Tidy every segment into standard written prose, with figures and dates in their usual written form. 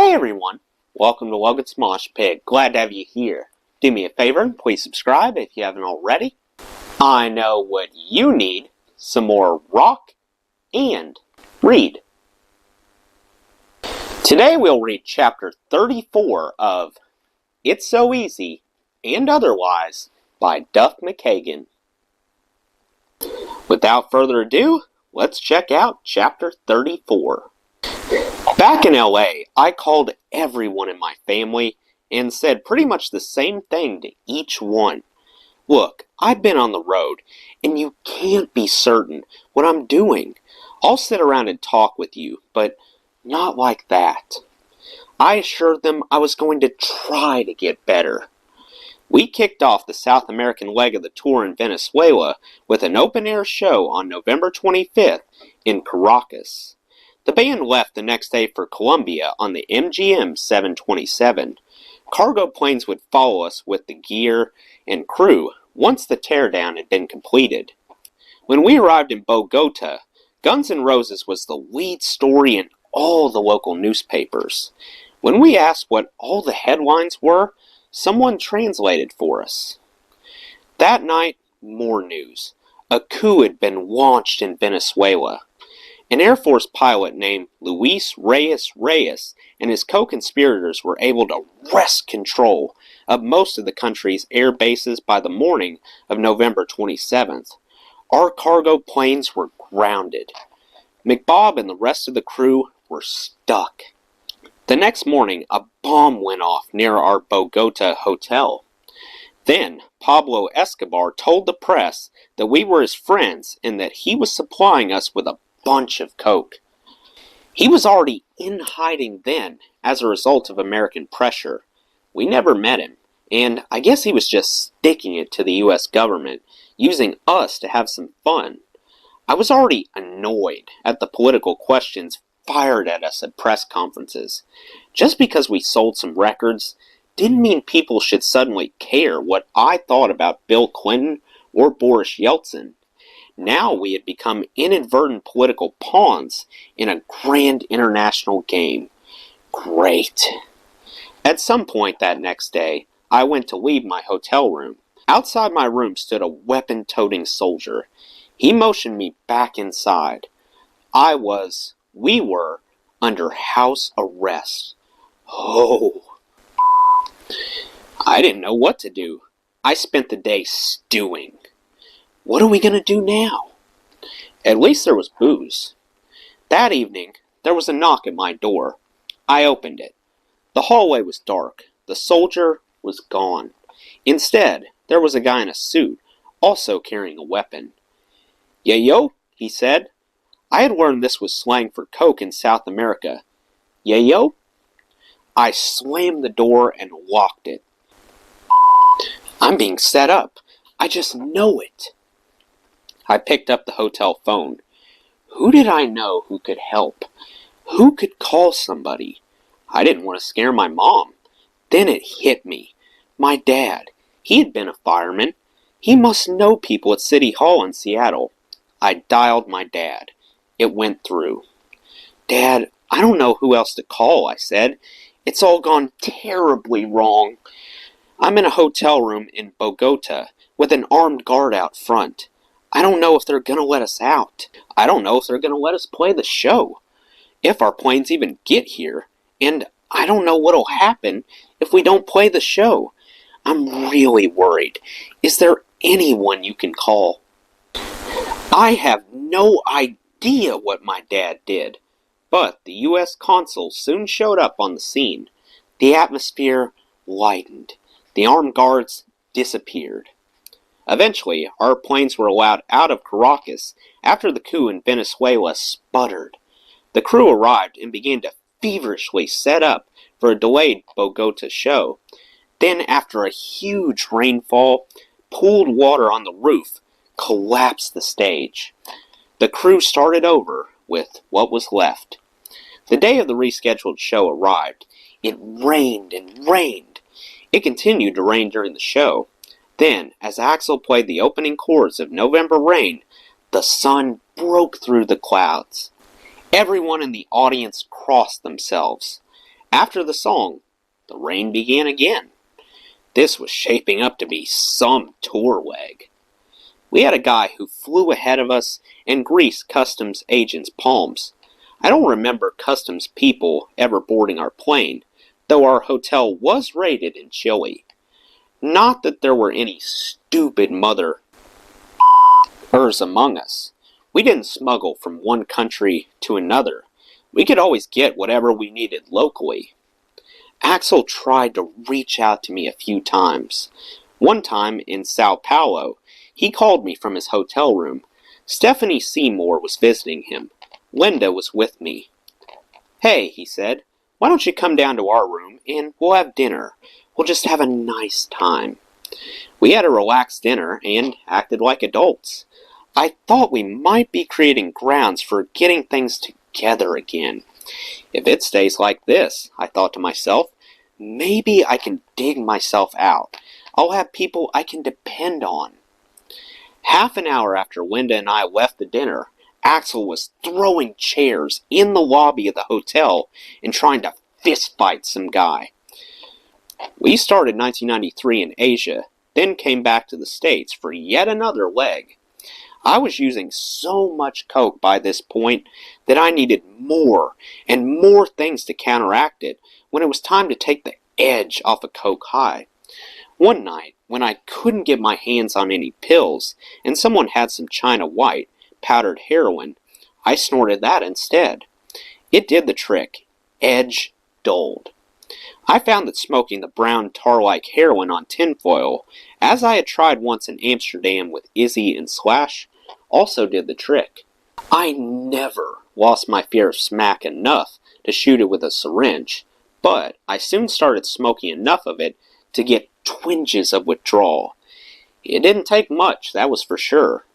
Hey everyone, welcome to Logan's Mosh Pit. Glad to have you here. Do me a favor and please subscribe if you haven't already. I know what you need, some more rock and read. Today we'll read chapter 34 of It's So Easy and Otherwise by Duff McKagan. Without further ado, let's check out chapter 34. Back in LA, I called everyone in my family and said pretty much the same thing to each one. Look, I've been on the road, and you can't be certain what I'm doing. I'll sit around and talk with you, but not like that. I assured them I was going to try to get better. We kicked off the South American leg of the tour in Venezuela with an open-air show on November 25th in Caracas. The band left the next day for Colombia on the MGM 727. Cargo planes would follow us with the gear and crew once the teardown had been completed. When we arrived in Bogota, Guns N' Roses was the lead story in all the local newspapers. When we asked what all the headlines were, someone translated for us. That night, more news. A coup had been launched in Venezuela. An Air Force pilot named Luis Reyes and his co-conspirators were able to wrest control of most of the country's air bases by the morning of November 27th. Our cargo planes were grounded. McBob and the rest of the crew were stuck. The next morning, a bomb went off near our Bogota hotel. Then, Pablo Escobar told the press that we were his friends and that he was supplying us with a bunch of coke. He was already in hiding then as a result of American pressure. We never met him, and I guess he was just sticking it to the U.S. government, using us to have some fun. I was already annoyed at the political questions fired at us at press conferences. Just because we sold some records didn't mean people should suddenly care what I thought about Bill Clinton or Boris Yeltsin. Now we had become inadvertent political pawns in a grand international game. Great. At some point that next day, I went to leave my hotel room. Outside my room stood a weapon-toting soldier. He motioned me back inside. We were under house arrest. Oh. I didn't know what to do. I spent the day stewing. What are we going to do now? At least there was booze. That evening, there was a knock at my door. I opened it. The hallway was dark. The soldier was gone. Instead, there was a guy in a suit, also carrying a weapon. "Yayo," he said. I had learned this was slang for coke in South America. "Yayo?" I slammed the door and locked it. I'm being set up. I just know it. I picked up the hotel phone. Who did I know who could help? Who could call somebody? I didn't want to scare my mom. Then it hit me. My dad. He had been a fireman. He must know people at City Hall in Seattle. I dialed my dad. It went through. "Dad, I don't know who else to call," I said. "It's all gone terribly wrong. I'm in a hotel room in Bogota with an armed guard out front. I don't know if they're going to let us out. I don't know if they're going to let us play the show. If our planes even get here. And I don't know what'll happen if we don't play the show. I'm really worried. Is there anyone you can call?" I have no idea what my dad did. But the U.S. consul soon showed up on the scene. The atmosphere lightened. The armed guards disappeared. Eventually, our planes were allowed out of Caracas after the coup in Venezuela sputtered. The crew arrived and began to feverishly set up for a delayed Bogota show. Then, after a huge rainfall, pooled water on the roof collapsed the stage. The crew started over with what was left. The day of the rescheduled show arrived. It rained and rained. It continued to rain during the show. Then, as Axel played the opening chords of November Rain, the sun broke through the clouds. Everyone in the audience crossed themselves. After the song, the rain began again. This was shaping up to be some tour leg. We had a guy who flew ahead of us and greased customs agents' palms. I don't remember customs people ever boarding our plane, though our hotel was rated in Chile. Not that there were any stupid mother-ers among us. We didn't smuggle from one country to another. We could always get whatever we needed locally. Axel tried to reach out to me a few times. One time in Sao Paulo, he called me from his hotel room. Stephanie Seymour was visiting him. Linda was with me. "Hey," he said, "why don't you come down to our room and we'll have dinner. We'll just have a nice time." We had a relaxed dinner and acted like adults. I thought we might be creating grounds for getting things together again. If it stays like this, I thought to myself, maybe I can dig myself out. I'll have people I can depend on. Half an hour after Linda and I left the dinner, Axel was throwing chairs in the lobby of the hotel and trying to fistfight some guy. We started 1993 in Asia, then came back to the States for yet another leg. I was using so much coke by this point that I needed more and more things to counteract it when it was time to take the edge off a coke high. One night, when I couldn't get my hands on any pills and someone had some China White, powdered heroin, I snorted that instead. It did the trick. Edge dulled. I found that smoking the brown tar-like heroin on tinfoil, as I had tried once in Amsterdam with Izzy and Slash, also did the trick. I never lost my fear of smack enough to shoot it with a syringe, but I soon started smoking enough of it to get twinges of withdrawal. It didn't take much, that was for sure.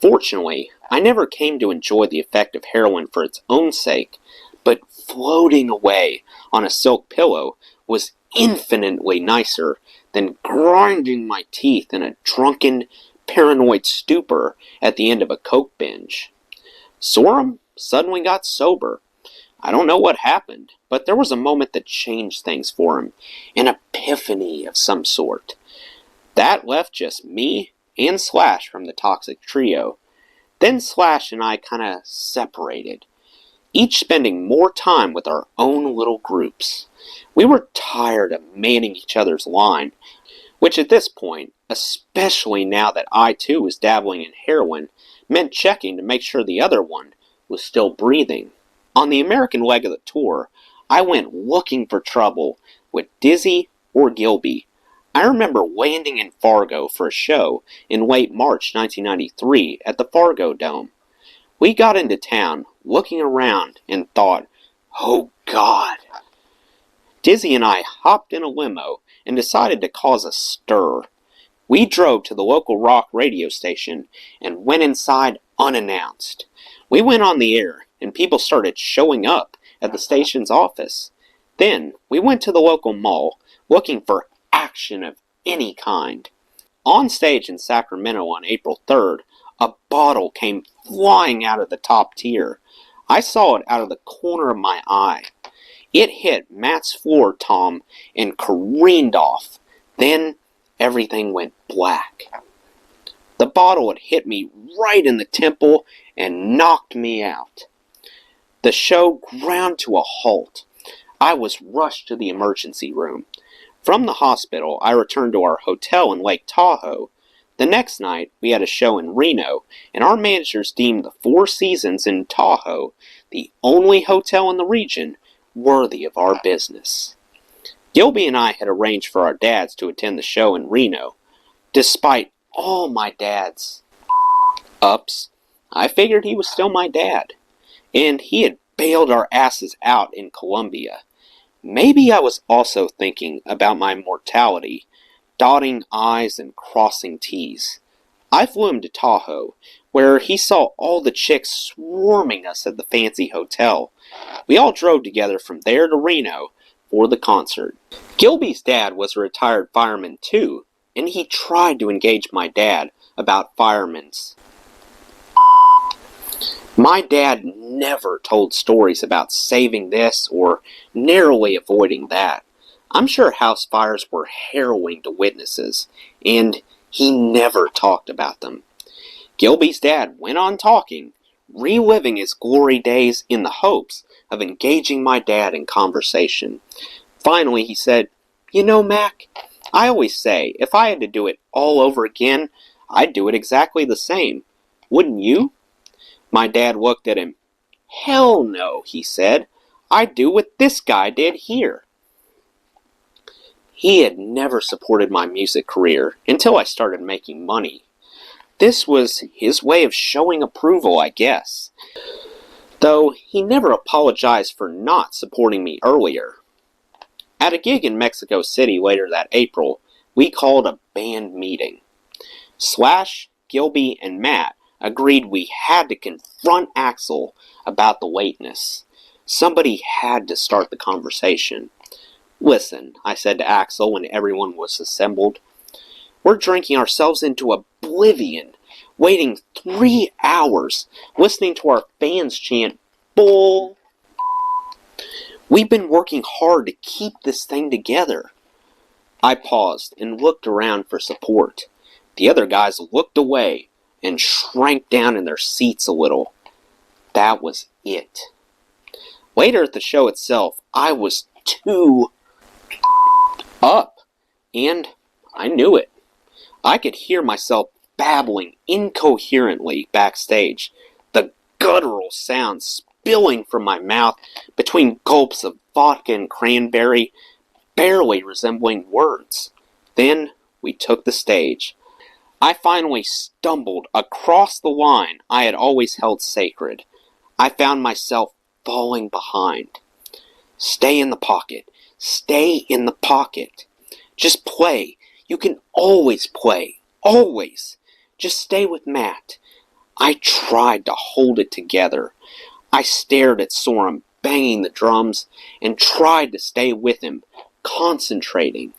Fortunately, I never came to enjoy the effect of heroin for its own sake, but floating away on a silk pillow was infinitely nicer than grinding my teeth in a drunken, paranoid stupor at the end of a coke binge. Sorum suddenly got sober. I don't know what happened, but there was a moment that changed things for him, an epiphany of some sort. That left just me and Slash from the toxic trio. Then Slash and I kinda separated, each spending more time with our own little groups. We were tired of manning each other's line, which at this point, especially now that I too was dabbling in heroin, meant checking to make sure the other one was still breathing. On the American leg of the tour, I went looking for trouble with Dizzy or Gilby. I remember landing in Fargo for a show in late March 1993 at the Fargo Dome. We got into town, looking around, and thought, oh God. Dizzy and I hopped in a limo and decided to cause a stir. We drove to the local rock radio station and went inside unannounced. We went on the air, and people started showing up at the station's office. Then we went to the local mall, looking for action of any kind. On stage in Sacramento on April 3rd, a bottle came flying out of the top tier. I saw it out of the corner of my eye. It hit Matt's floor tom and careened off. Then everything went black. The bottle had hit me right in the temple and knocked me out. The show ground to a halt. I was rushed to the emergency room. From the hospital, I returned to our hotel in Lake Tahoe. The next night, we had a show in Reno, and our managers deemed the Four Seasons in Tahoe the only hotel in the region worthy of our business. Gilby and I had arranged for our dads to attend the show in Reno. Despite all my dad's ups, I figured he was still my dad, and he had bailed our asses out in Colombia. Maybe I was also thinking about my mortality, dotting I's and crossing T's. I flew him to Tahoe, where he saw all the chicks swarming us at the fancy hotel. We all drove together from there to Reno for the concert. Gilby's dad was a retired fireman too, and he tried to engage my dad about firemen's. My dad never told stories about saving this or narrowly avoiding that. I'm sure house fires were harrowing to witnesses, and he never talked about them. Gilby's dad went on talking, reliving his glory days in the hopes of engaging my dad in conversation. Finally, he said, "You know, Mac, I always say if I had to do it all over again, I'd do it exactly the same. Wouldn't you?" My dad looked at him. "Hell no," he said. "I'd do what this guy did here." He had never supported my music career until I started making money. This was his way of showing approval, I guess. Though he never apologized for not supporting me earlier. At a gig in Mexico City later that April, we called a band meeting. Slash, Gilby, and Matt agreed we had to confront Axel about the lateness. Somebody had to start the conversation. "Listen," I said to Axel when everyone was assembled. "We're drinking ourselves into oblivion, waiting 3 hours, listening to our fans chant, 'Bull!' We've been working hard to keep this thing together." I paused and looked around for support. The other guys looked away and shrank down in their seats a little. That was it. Later at the show itself, I was too up, and I knew it. I could hear myself babbling incoherently backstage, the guttural sounds spilling from my mouth between gulps of vodka and cranberry, barely resembling words. Then we took the stage. I finally stumbled across the line I had always held sacred. I found myself falling behind. "Stay in the pocket. Stay in the pocket. Just play. You can always play. Always. Just stay with Matt." I tried to hold it together. I stared at Sorum banging the drums and tried to stay with him, concentrating.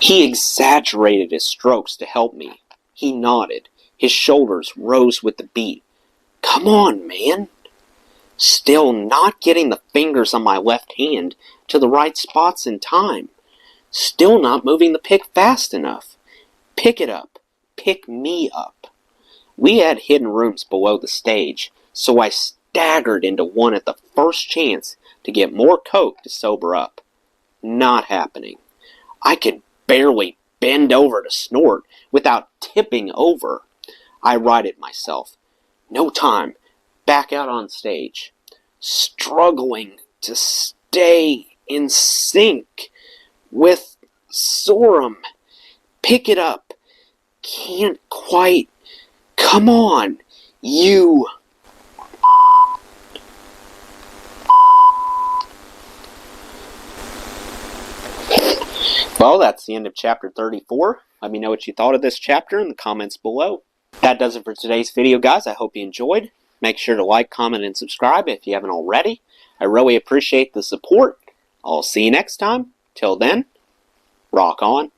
He exaggerated his strokes to help me. He nodded. His shoulders rose with the beat. "Come on, man." Still not getting the fingers on my left hand to the right spots in time. Still not moving the pick fast enough. "Pick it up. Pick me up." We had hidden rooms below the stage, so I staggered into one at the first chance to get more coke to sober up. Not happening. I could barely bend over to snort without tipping over. I righted myself. No time. Back out on stage. Struggling to stay in sync with Sorum. "Pick it up. Can't quite. Come on, you." Well, that's the end of chapter 34. Let me know what you thought of this chapter in the comments below. That does it for today's video, guys. I hope you enjoyed. Make sure to like, comment, and subscribe if you haven't already. I really appreciate the support. I'll see you next time. Till then, rock on.